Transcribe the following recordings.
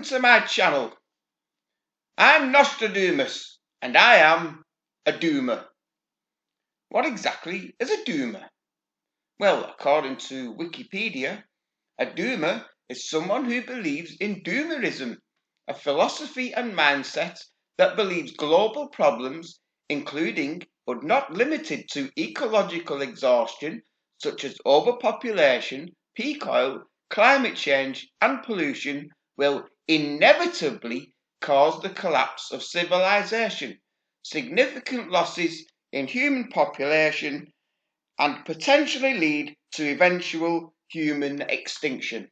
welcome to my channel. I'm Nostradamus, and I am a doomer. What exactly is a doomer? Well, according to Wikipedia, a doomer is someone who believes in doomerism, a philosophy and mindset that believes global problems, including but not limited to ecological exhaustion, such as overpopulation, peak oil, climate change, and pollution, will inevitably cause the collapse of civilization, significant losses in human population, and potentially lead to eventual human extinction.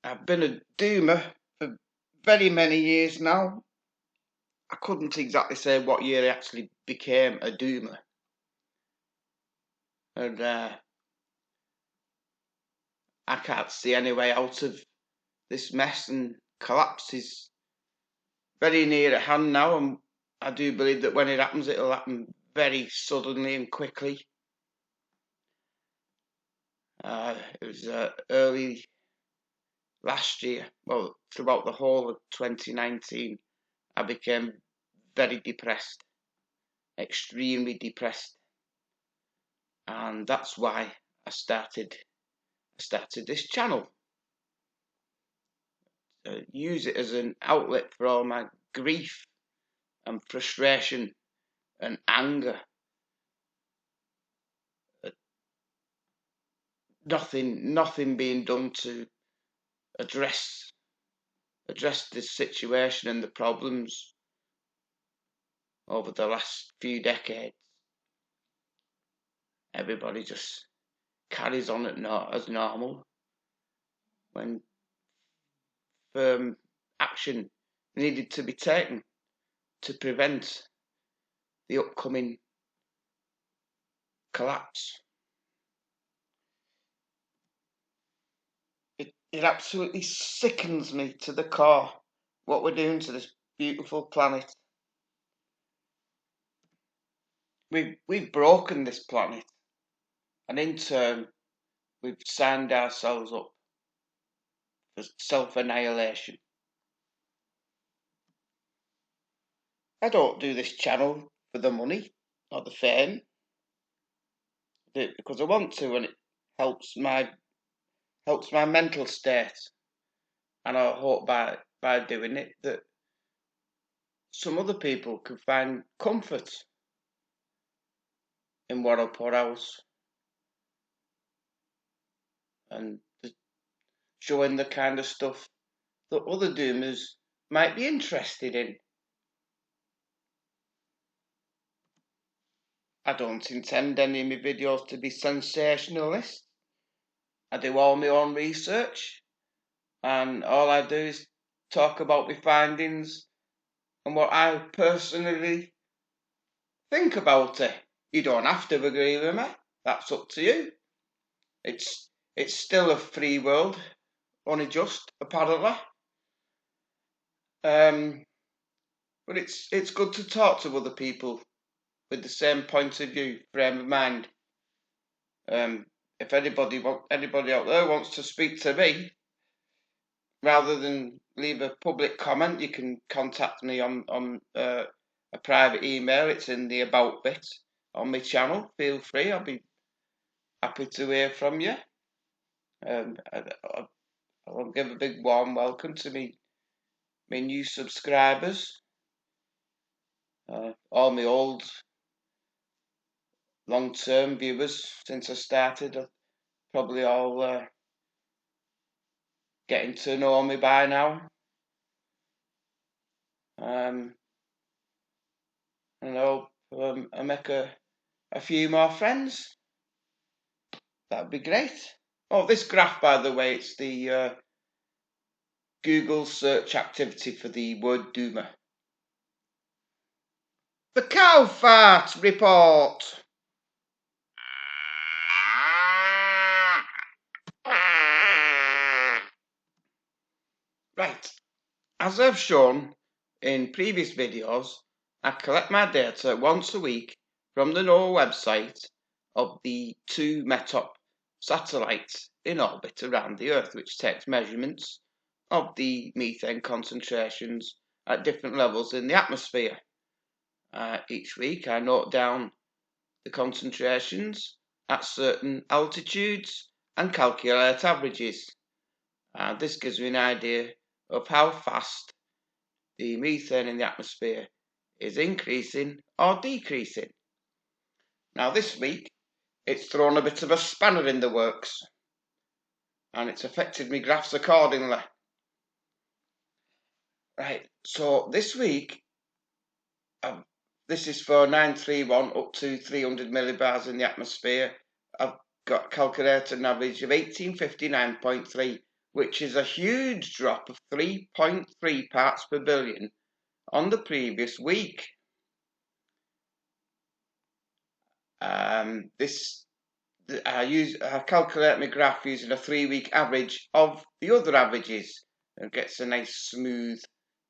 I've been a doomer for very many years now. I couldn't exactly say what year I actually became a doomer. And I can't see any way out of this mess, and collapse is very near at hand now, and I do believe that when it happens, it'll happen very suddenly and quickly. It was early last year, well, throughout the whole of 2019, I became very depressed, extremely depressed, and that's why I started this channel. Use it as an outlet for all my grief and frustration and anger. Nothing being done to address this situation and the problems over the last few decades. Everybody just carries on as normal when firm action needed to be taken to prevent the upcoming collapse. It absolutely sickens me to the core what we're doing to this beautiful planet. We've broken this planet, and in turn we've signed ourselves up for self-annihilation. I don't do this channel for the money or the fame. I do it because I want to, and it helps my mental state. And I hope by doing it that some other people can find comfort in what I put out, and showing the kind of stuff that other doomers might be interested in. I don't intend any of my videos to be sensationalist. I do all my own research, and all I do is talk about my findings and what I personally think about it. You don't have to agree with me. That's up to you. It's still a free world, only just, apparently. But it's good to talk to other people with the same point of view, frame of mind. If anybody out there wants to speak to me, rather than leave a public comment, you can contact me on a private email. It's in the about bit on my channel. Feel free. I'll be happy to hear from you. I'll give a big warm welcome to my new subscribers. All my old long-term viewers since I started are probably all getting to know me by now. And I hope I make a few more friends. That'd be great. Oh, this graph, by the way, it's the Google search activity for the word doomer. The cow fart report. Right, as I've shown in previous videos, I collect my data once a week from the NOAA website of the 2 METOP satellite in orbit around the Earth, which takes measurements of the methane concentrations at different levels in the atmosphere. Each week I note down the concentrations at certain altitudes and calculate averages. This gives me an idea of how fast the methane in the atmosphere is increasing or decreasing. Now this week it's thrown a bit of a spanner in the works, and it's affected my graphs accordingly. Right, so this week, this is for 931 up to 300 millibars in the atmosphere. I've got calculated an average of 1859.3, which is a huge drop of 3.3 parts per billion on the previous week. I calculate my graph using a 3-week average of the other averages and gets a nice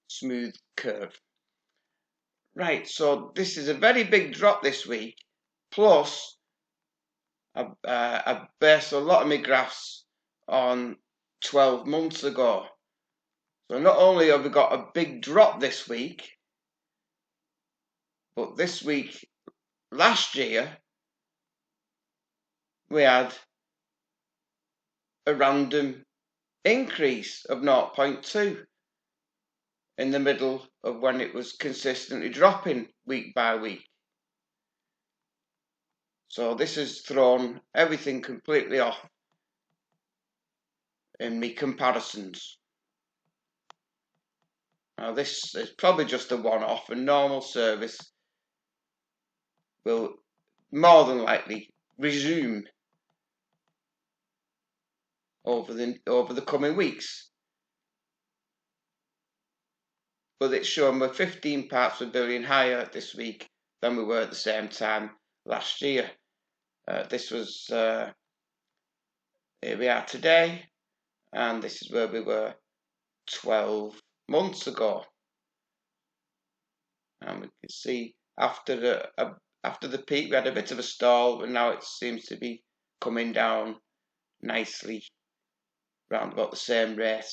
smooth curve. Right, so this is a very big drop this week. Plus, I based a lot of my graphs on 12 months ago. So not only have we got a big drop this week, but this week last year we had a random increase of 0.2 in the middle of when it was consistently dropping week by week. So this has thrown everything completely off in me comparisons. Now this is probably just a one-off, and normal service will more than likely resume over the coming weeks. But it's shown we're 15 parts per billion higher this week than we were at the same time last year. This was here we are today, and this is where we were 12 months ago. And we can see after the peak we had a bit of a stall, and now it seems to be coming down nicely round about the same rate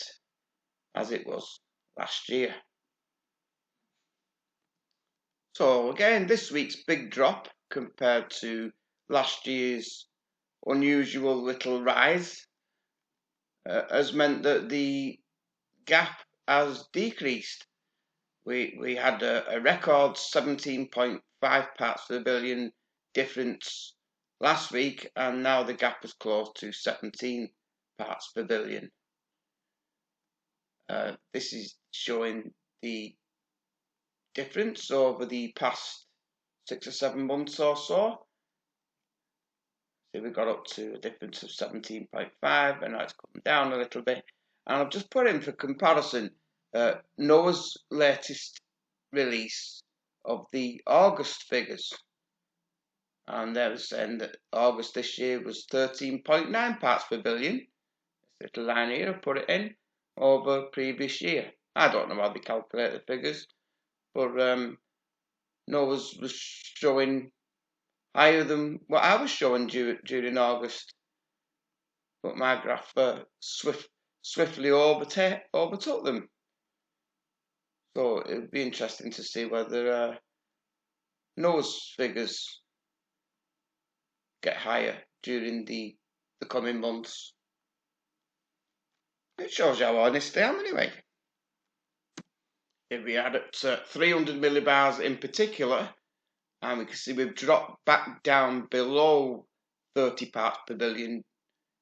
as it was last year. So again, this week's big drop compared to last year's unusual little rise has meant that the gap has decreased. We had a record 17.5 parts per billion difference last week, and now the gap is close to 17 parts per billion. This is showing the difference over the past 6 or 7 months or so. So we got up to a difference of 17.5, and now it's come down a little bit. And I've just put in for comparison NOAA's latest release of the August figures, and they were saying that August this year was 13.9 parts per billion. This little line here, I've put it in, over previous year. I don't know how they calculate the figures, but NOAA's was showing higher than what I was showing during August, but my graph swiftly overtook them. So it would be interesting to see whether NOAA's figures get higher during the coming months. It shows you how honest I am anyway. If we add up to 300 millibars in particular, and we can see we've dropped back down below 30 parts per billion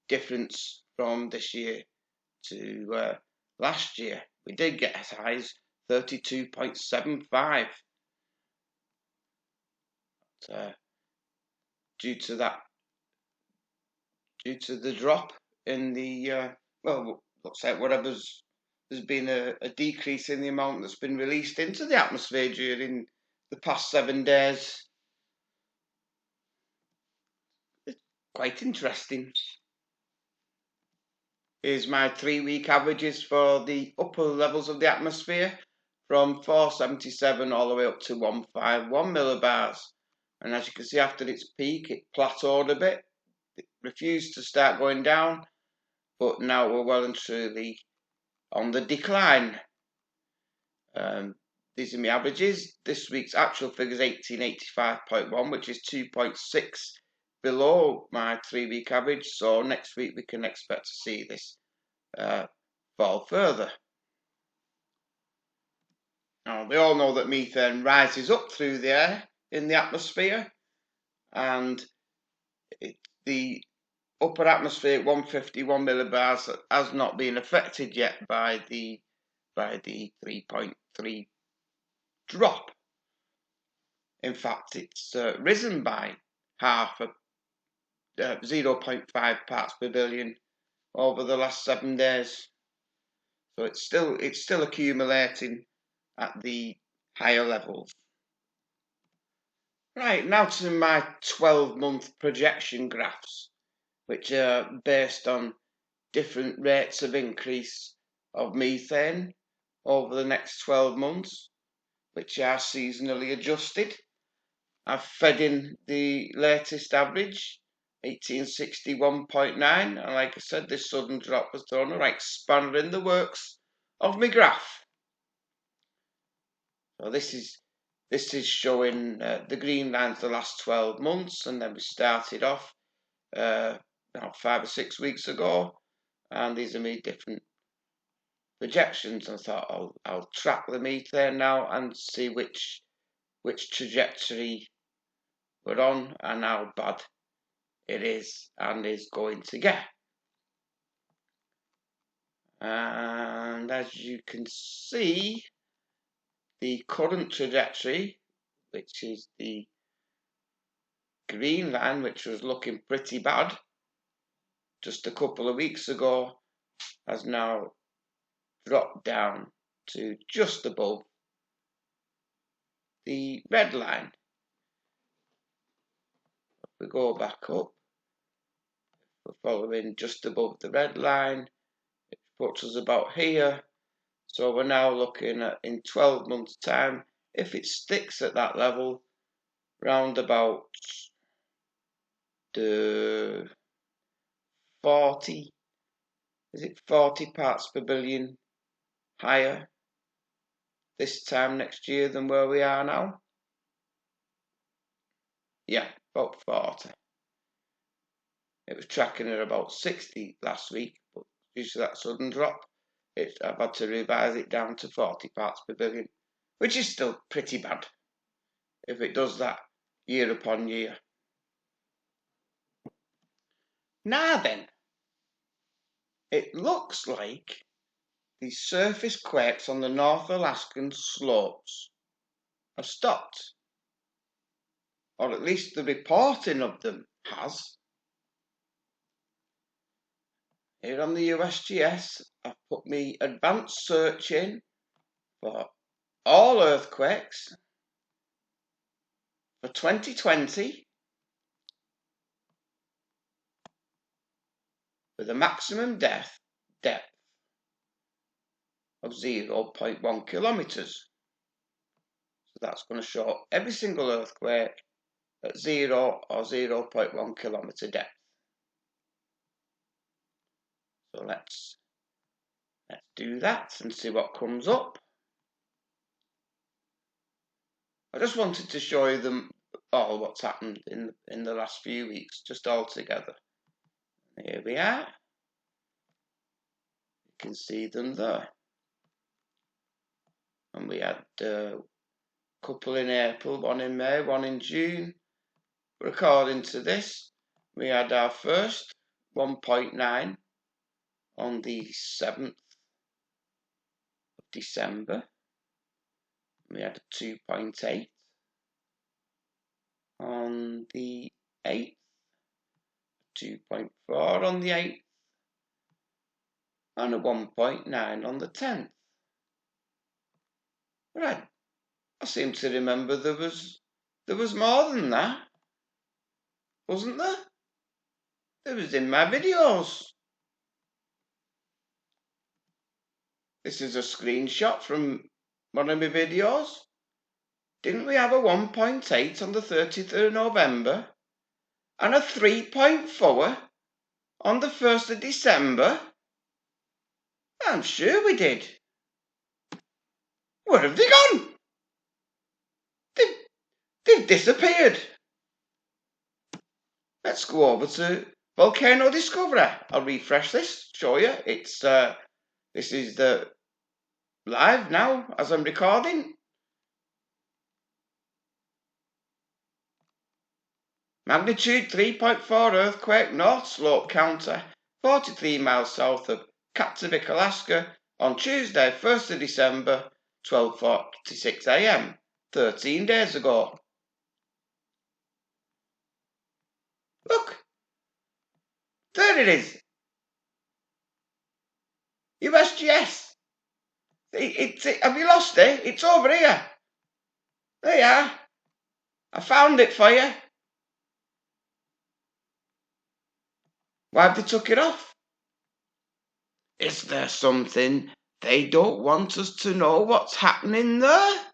difference from this year to last year. We did get as high as 32.75. Due to the drop in the looks like there's been a decrease in the amount that's been released into the atmosphere during the past 7 days. It's quite interesting. Here's my 3-week averages for the upper levels of the atmosphere, from 477 all the way up to 151 millibars. And as you can see, after its peak, it plateaued a bit. refused to start going down, but now we're well and truly on the decline. These are my averages. This week's actual figure is 1885.1, which is 2.6 below my 3-week average. So next week we can expect to see this fall further. Now, we all know that methane rises up through the air in the atmosphere, and the upper atmosphere 151 millibars has not been affected yet by the 3.3 drop. In fact, it's risen by half of 0.5 parts per billion over the last 7 days. So it's still accumulating at the higher levels. Right, now to my 12-month projection graphs, which are based on different rates of increase of methane over the next 12 months, which are seasonally adjusted. I've fed in the latest average, 1861.9, and like I said, this sudden drop has thrown a right spanner in the works of my graph. So this is showing the green line's the last 12 months, and then we started off now 5 or 6 weeks ago, and these are my different projections. And I thought I'll track the methane now and see which trajectory we're on and how bad it is and is going to get. And as you can see, the current trajectory, which is the green line, which was looking pretty bad just a couple of weeks ago, has now dropped down to just above the red line. If we go back up, we're following just above the red line. It puts us about here. So we're now looking at, in 12 months' time, if it sticks at that level, round about the 40 parts per billion higher this time next year than where we are now? Yeah, about 40. It was tracking at about 60 last week, but due to that sudden drop, I've had to revise it down to 40 parts per billion, which is still pretty bad if it does that year upon year. Now then, it looks like the surface quakes on the North Alaskan slopes have stopped, or at least the reporting of them has. Here on the USGS, I've put my advanced search in for all earthquakes for 2020 with a maximum depth of 0.1 kilometers. So that's going to show every single earthquake at 0 or 0.1 kilometer depth. So let's do that and see what comes up. I just wanted to show you them all what's happened in the last few weeks, just all together. Here we are. You can see them there. And we had a couple in April, one in May, one in June. But according to this, we had our first 1.9 on the 7th of December. We had a 2.8 on the 8th, 2.4 on the 8th, and a 1.9 on the 10th. Right, I seem to remember there was more than that, wasn't there? It was in my videos. This is a screenshot from one of my videos. Didn't we have a 1.8 on the 30th of November and a 3.4 On the 1st of December? I'm sure we did. Where have they gone? They've disappeared. Let's go over to Volcano Discovery. I'll refresh this, show you. This is the live now as I'm recording. Magnitude 3.4 earthquake, North Slope Counter, 43 miles south of Kaptivik, Alaska, on Tuesday, 1st of December, 12:46 a.m., 13 days ago. Look, there it is. USGS. Have you lost it? It's over here. There you are. I found it for you. Why have they took it off? Is there something they don't want us to know what's happening there?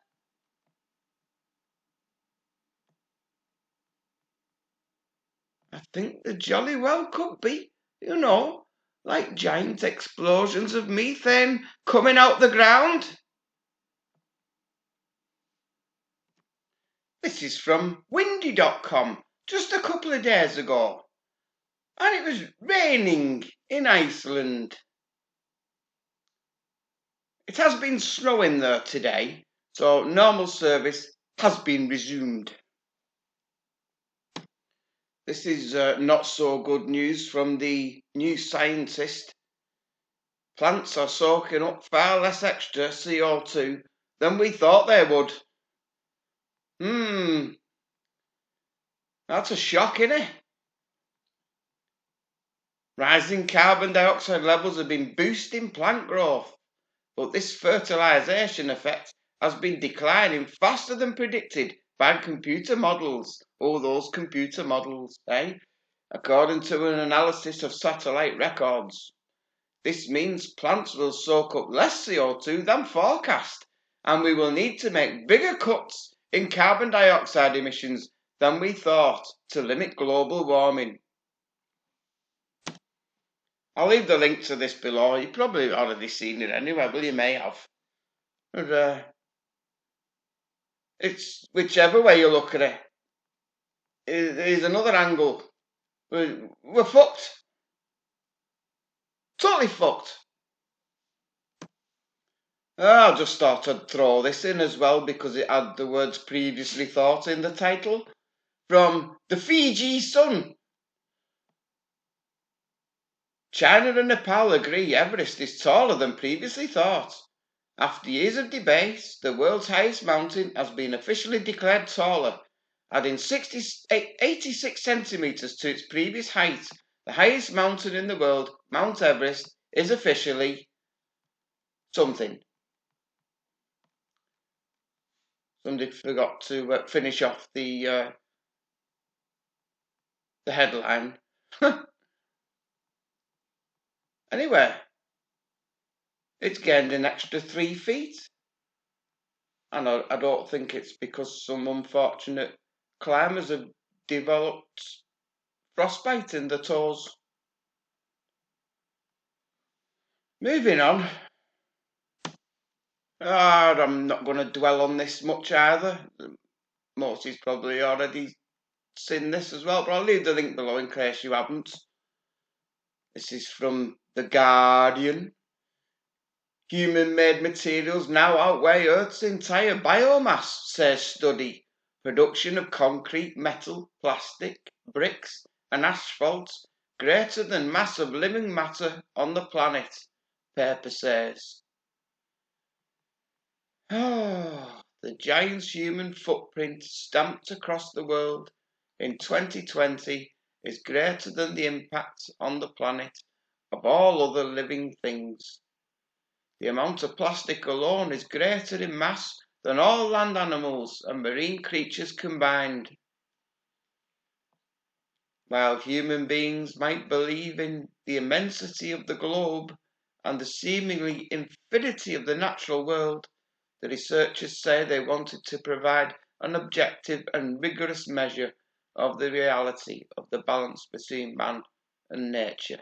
I think there jolly well could be, you know, like giant explosions of methane coming out the ground. This is from windy.com just a couple of days ago. And it was raining in Iceland. It has been snowing there today, so normal service has been resumed. This is not so good news from the New Scientist. Plants are soaking up far less extra CO2 than we thought they would. That's a shock, innit? Rising carbon dioxide levels have been boosting plant growth, but this fertilisation effect has been declining faster than predicted by computer models. Oh, those computer models, eh? According to an analysis of satellite records. This means plants will soak up less CO2 than forecast, and we will need to make bigger cuts in carbon dioxide emissions than we thought to limit global warming. I'll leave the link to this below. You've probably already seen it anyway, but you may have. But, it's whichever way you look at it. There's another angle. We're fucked. Totally fucked. I just thought I'd throw this in as well because it had the words previously thought in the title. From the Fiji Sun. China and Nepal agree Everest is taller than previously thought. After years of debate, the world's highest mountain has been officially declared taller, adding 86 centimetres to its previous height. The highest mountain in the world, Mount Everest, is officially something. Somebody forgot to finish off the headline. Anyway, it's gained an extra 3 feet. And I don't think it's because some unfortunate climbers have developed frostbite in the toes. Moving on. I'm not going to dwell on this much either. Most of you's probably already seen this as well, but I'll leave the link below in case you haven't. This is from The Guardian. Human-made materials now outweigh Earth's entire biomass, says study. Production of concrete, metal, plastic, bricks and asphalt greater than mass of living matter on the planet, paper says. The giant's human footprint stamped across the world in 2020 is greater than the impact on the planet of all other living things. The amount of plastic alone is greater in mass than all land animals and marine creatures combined. While human beings might believe in the immensity of the globe and the seemingly infinity of the natural world, the researchers say they wanted to provide an objective and rigorous measure of the reality of the balance between man and nature.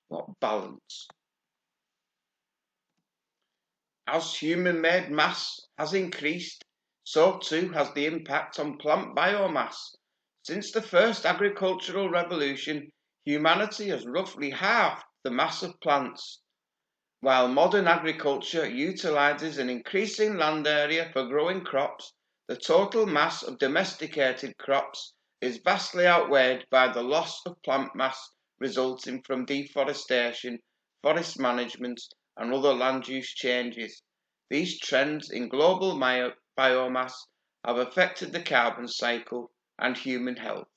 What balance? As human-made mass has increased, so too has the impact on plant biomass. Since the first agricultural revolution, humanity has roughly halved the mass of plants. While modern agriculture utilizes an increasing land area for growing crops, the total mass of domesticated crops is vastly outweighed by the loss of plant mass resulting from deforestation, forest management, and other land use changes. These trends in global biomass have affected the carbon cycle and human health.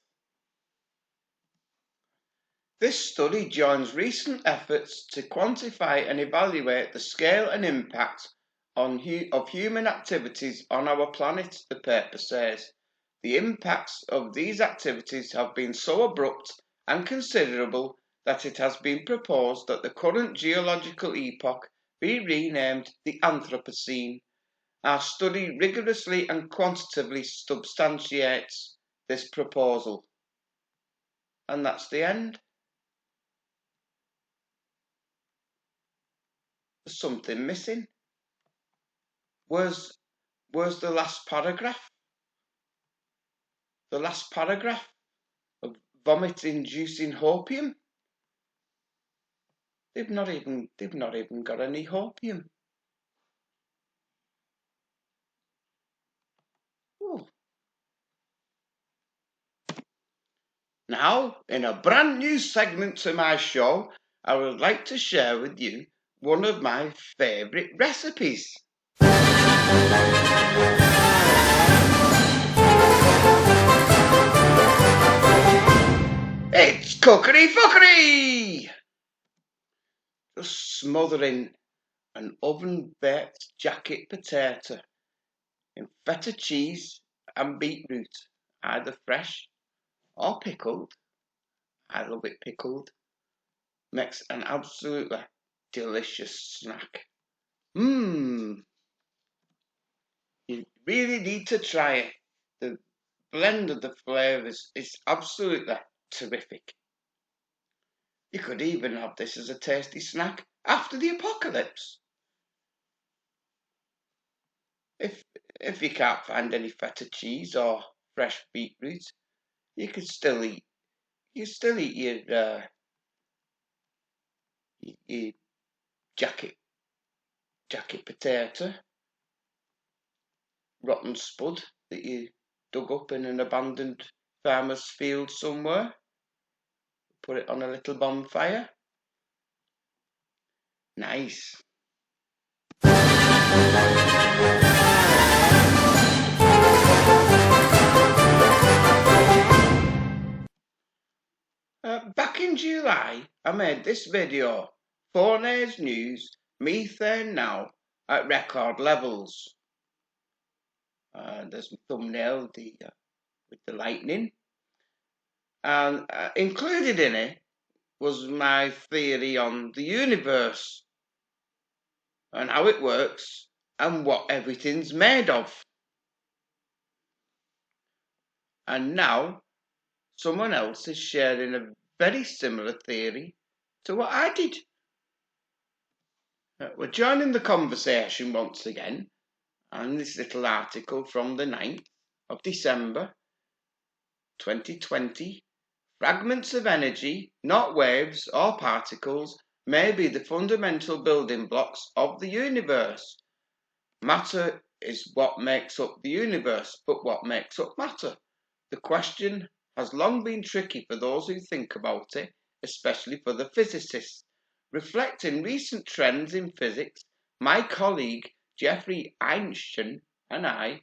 This study joins recent efforts to quantify and evaluate the scale and impact of human activities on our planet, the paper says. The impacts of these activities have been so abrupt and considerable that it has been proposed that the current geological epoch be renamed the Anthropocene. Our study rigorously and quantitatively substantiates this proposal. And that's the end. There's something missing. Where's the last paragraph? The last paragraph of vomit-inducing hopium? They've not even got any hopium. Oh. Now, in a brand new segment to my show, I would like to share with you one of my favourite recipes. It's cookery fuckery! Just smothering an oven-baked jacket potato in feta cheese and beetroot, either fresh or pickled. I love it pickled. Makes an absolutely delicious snack. You really need to try it. The blend of the flavours is absolutely terrific. You could even have this as a tasty snack after the apocalypse. If you can't find any feta cheese or fresh beetroot, you can still eat your jacket potato, rotten spud that you dug up in an abandoned farmer's field somewhere. Put it on a little bonfire. Nice. Back in July, I made this video, Fornay's News, Methane Now at Record Levels. There's my thumbnail with the lightning. And included in it was my theory on the universe and how it works and what everything's made of. And now someone else is sharing a very similar theory to what I did. We're joining the conversation once again, and this little article from the 9th of December 2020. Fragments of energy, not waves or particles, may be the fundamental building blocks of the universe. Matter is what makes up the universe, but what makes up matter? The question has long been tricky for those who think about it, especially for the physicists. Reflecting recent trends in physics, my colleague Jeffrey Einstein and I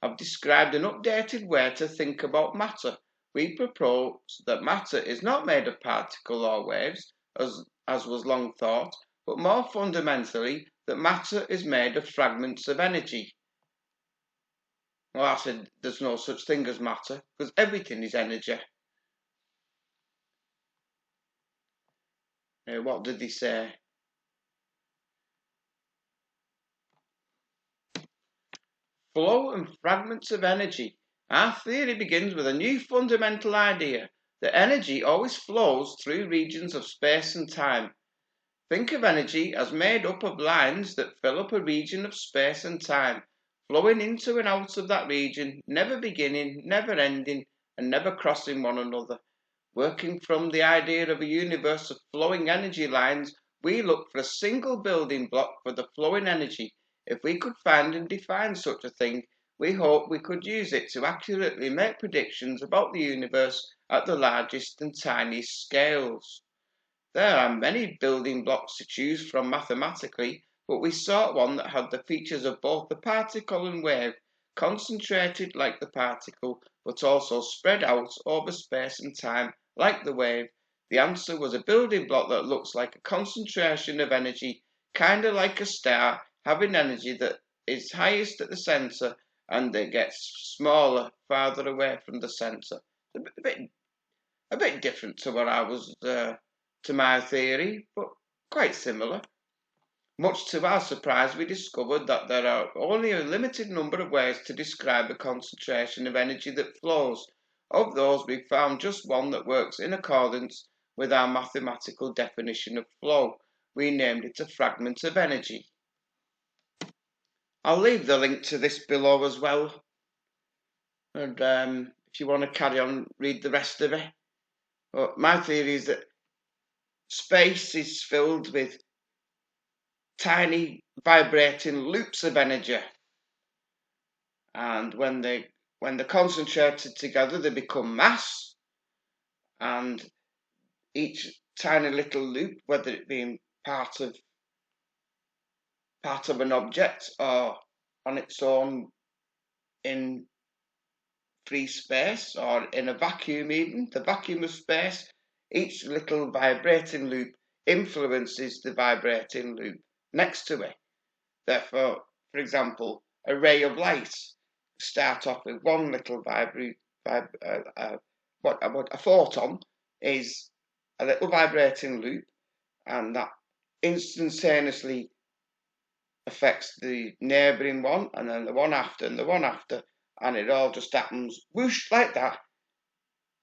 have described an updated way to think about matter. We propose that matter is not made of particles or waves, as was long thought, but more fundamentally that matter is made of fragments of energy. Well, I said there's no such thing as matter, because everything is energy. What did he say? Flow and fragments of energy. Our theory begins with a new fundamental idea. that energy always flows through regions of space and time. Think of energy as made up of lines that fill up a region of space and time, flowing into and out of that region, never beginning, never ending, and never crossing one another. Working from the idea of a universe of flowing energy lines, we look for a single building block for the flowing energy. If we could find and define such a thing, we hope we could use it to accurately make predictions about the universe at the largest and tiniest scales. There are many building blocks to choose from mathematically, but we sought one that had the features of both the particle and wave, concentrated like the particle, but also spread out over space and time like the wave. The answer was a building block that looks like a concentration of energy, kinda like a star, having energy that is highest at the centre and that gets smaller farther away from the centre. A bit different to what I was to my theory, but quite similar. Much to our surprise, we discovered that there are only a limited number of ways to describe a concentration of energy that flows. Of those, we found just one that works in accordance with our mathematical definition of flow. We named it a fragment of energy. I'll leave the link to this below as well. And if you want to carry on, read the rest of it. But my theory is that space is filled with tiny vibrating loops of energy, and when they're concentrated together, they become mass. And each tiny little loop, whether it be part of an object or on its own in free space or in a vacuum, even the vacuum of space, each little vibrating loop influences the vibrating loop next to it. Therefore, for example, a ray of light start off with one little a photon is a little vibrating loop, and that instantaneously affects the neighbouring one, and then the one after, and the one after, and it all just happens whoosh like that.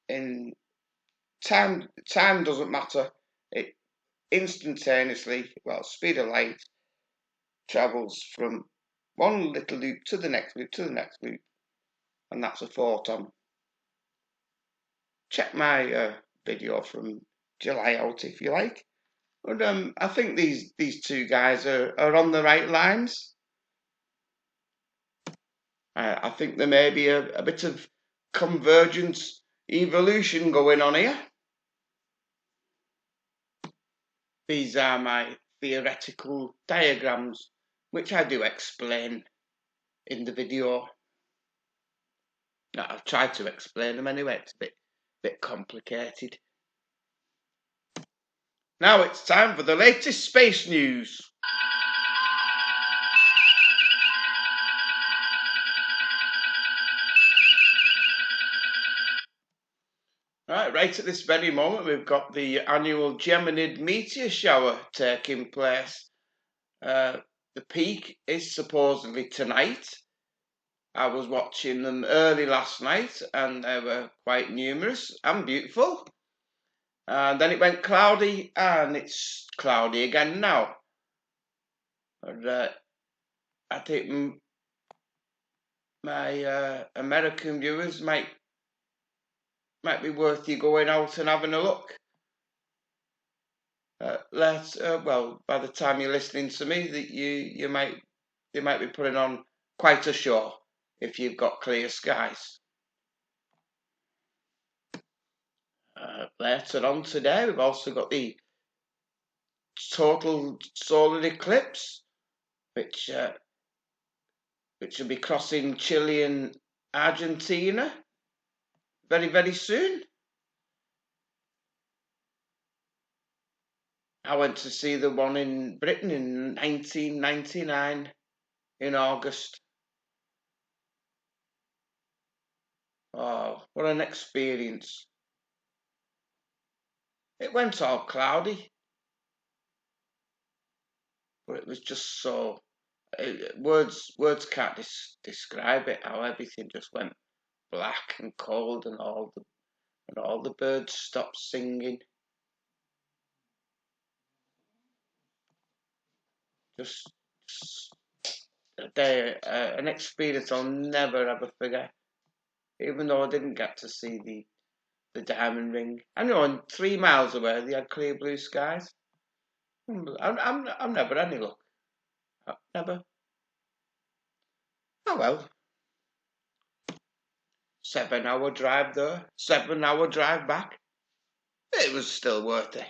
In time doesn't matter. It instantaneously, well, speed of light travels from one little loop to the next loop to the next loop, and that's a photon. Check my video from July out if you like. But I think these two guys are on the right lines. I think there may be a bit of convergence evolution going on here. These are my theoretical diagrams, which I do explain in the video. I've tried to explain them anyway, it's a bit complicated. Now it's time for the latest space news. Right at this very moment, we've got the annual Geminid meteor shower taking place. The peak is supposedly tonight. I was watching them early last night, and they were quite numerous and beautiful. And then it went cloudy, and it's cloudy again now. And I think my American viewers might be worth you going out and having a look. Well, by the time you're listening to me, that you might be putting on quite a show if you've got clear skies. Later on today, we've also got the total solar eclipse, which will be crossing Chile and Argentina very, very soon. I went to see the one in Britain in 1999 in August. Oh, what an experience. It went all cloudy, but it was just so... words can't describe it, how everything just went black and cold, and all and all the birds stopped singing. Just an experience I'll never ever forget. Even though I didn't get to see the diamond ring. I know 3 miles away they had clear blue skies. I'm never any luck. Never. Oh well. 7-hour drive there, 7-hour drive back. It was still worth it.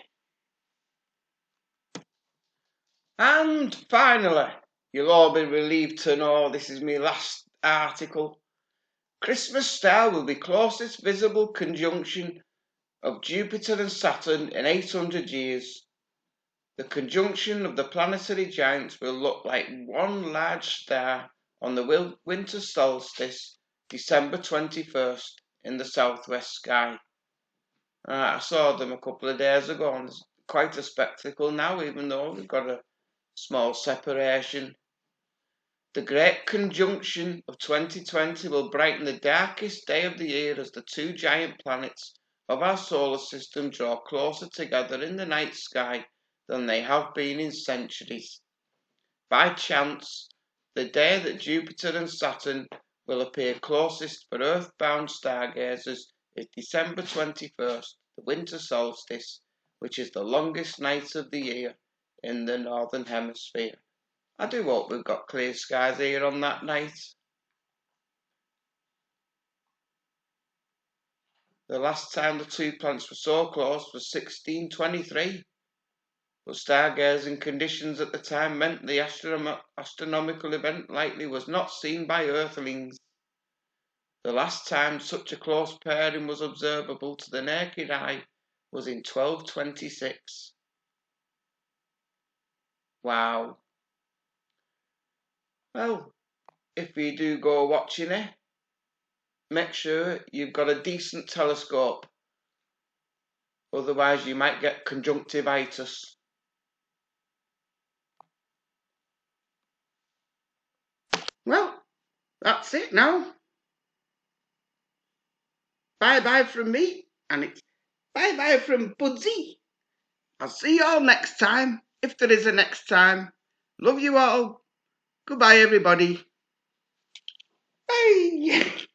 And finally, you'll all be relieved to know this is my last article. Christmas star will be closest visible conjunction of Jupiter and Saturn in 800 years. The conjunction of the planetary giants will look like one large star on the winter solstice, December 21st, in the southwest sky. I saw them a couple of days ago, and it's quite a spectacle now, even though we've got a small separation. The great conjunction of 2020 will brighten the darkest day of the year as the two giant planets of our solar system draw closer together in the night sky than they have been in centuries. By chance, the day that Jupiter and Saturn will appear closest for Earth-bound stargazers is December 21st, the winter solstice, which is the longest night of the year in the Northern Hemisphere. I do hope we've got clear skies here on that night. The last time the two planets were so close was 1623, but stargazing conditions at the time meant the astronomical event likely was not seen by Earthlings. The last time such a close pairing was observable to the naked eye was in 1226. Wow. Well, if you do go watching it, make sure you've got a decent telescope. Otherwise you might get conjunctivitis. Well, that's it now. Bye-bye from me, and it's bye-bye from Budsy. I'll see you all next time, if there is a next time. Love you all. Goodbye, everybody. Bye.